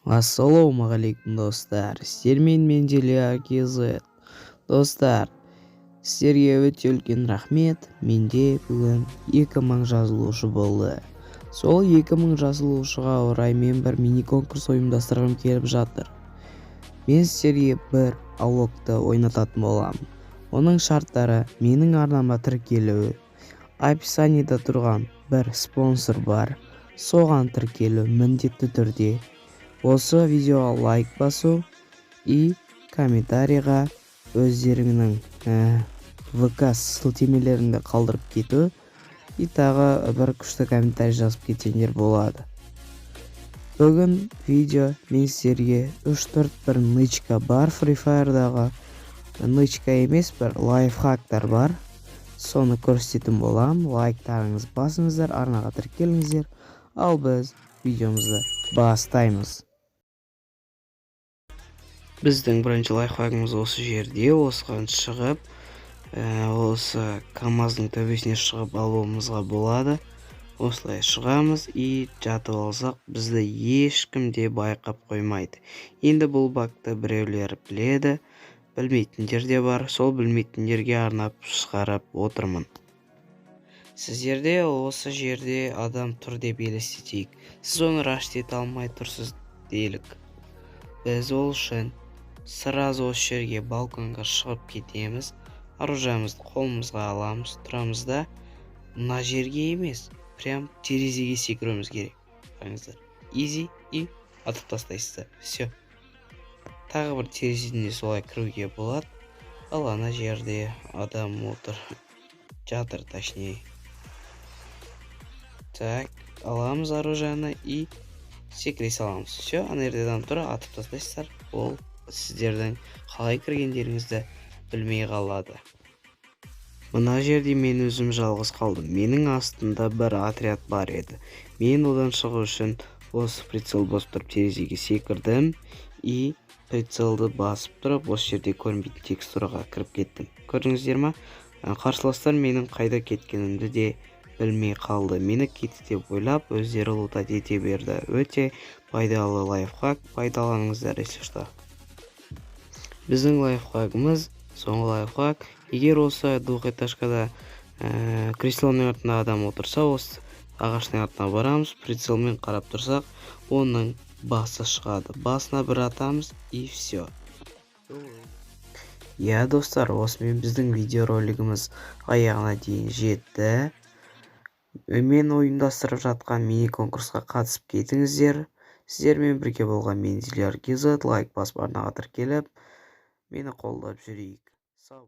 Ассалаумағалейкум достар, сіздермен мен Диляр KZ. Достар, сіздерге өте үлкен рахмет. Менде бүгін 2000 жазылушы болды. Сол 2000 жазылушыға орай мен бір мини конкурс ұйымдастырғым келіп жатыр. Мен сіздерге бір аулокты ойнататын боламын. Оның шарттары: менің арнама тіркелу, описаниеда тұрған бір спонсор бар, соған тіркелу міндетті түрде. Осы видеоға лайк басу и комментарийға өздеріңнің ВК сілтемелеріңді қалдырып кету и тағы бір күшті комментарий жазып кетсеңдер болады. Бүгін видео мен сіздерге 3-4 бір нычка бар, Free Fire'дағы нычка емес, бір лайфхактар бар. Соны көрсететін болам. Лайктарыңыз басыңыздар, арнаға тіркеліңіздер. Ал біз видеомызды бастаймыз. Біздің бірінші лайфхагымыз осы жерде. Осыған шығып, осы КамАЗдың төбесіне шығып алуымызға болады. Осылай шығамыз и жатып алсақ, бізді ешкім де байқап қоймайды. Енді бұл бакты біреулер біледі, білмейтіндер де бар. Сол білмейтіндерге арнап шығарып отырмын. Сіздерде осы жерде адам тұр деп елестетейік. Сіз оны рашт ете алмай тұрсыз делік. Біз ол үшін сразу осы жерге балконға шығып кетеміз. Оружиемізді қолымызға аламыз, тұрамыз да мына жерге емес, прям терезеге секіруіміз керек. Қараңыздар, изи и атып тастайсыздар. Все. Тағы бір терезеден де солай кіруге болады. Ал ана жерде адам отыр, жатыр точнее. Так, аламыз оружиені и секіре саламыз. Все, ана жерде адам тұр, атып тастайсыздар. Ол сіздердің қалай кіргендеріңізді білмей қалады. Мына жерде мен өзім жалғыз қалдым. Менің астымда бір отряд бар еді. Мен одан шығу үшін осы прицел басып тұрып терезеге секірдім и прицелді басып тұрып осы жерде көрінбейтін текстураға кіріп кеттім. Көрдіңіздер ма? Қарсыластар менің қайда кеткенімді де білмей қалды. Мені кетті деп ойлап, өздері лутать ете берді. Өте пайдалы лайфхак, пайдаланыңыздар, если что. Біздің лайфхагымыз, соңғы лайфхак: егер осы двухэтажкада креслоның артында адам отырса, осы ағаштың артына барамыз, прицелмен қарап тұрсақ, оның басы шығады. Басына бір атамыз и все. Я, достар, осымен біздің видеоролигіміз аяғына дейін жетті. Мен ұйымдастырып жатқан мини конкурсқа қатысып кетіңіздер. Сіздермен бірге болған мен Диляр KZ. Лайк басып арнаға тіркеліп, мені қолдап жүрейік. Сау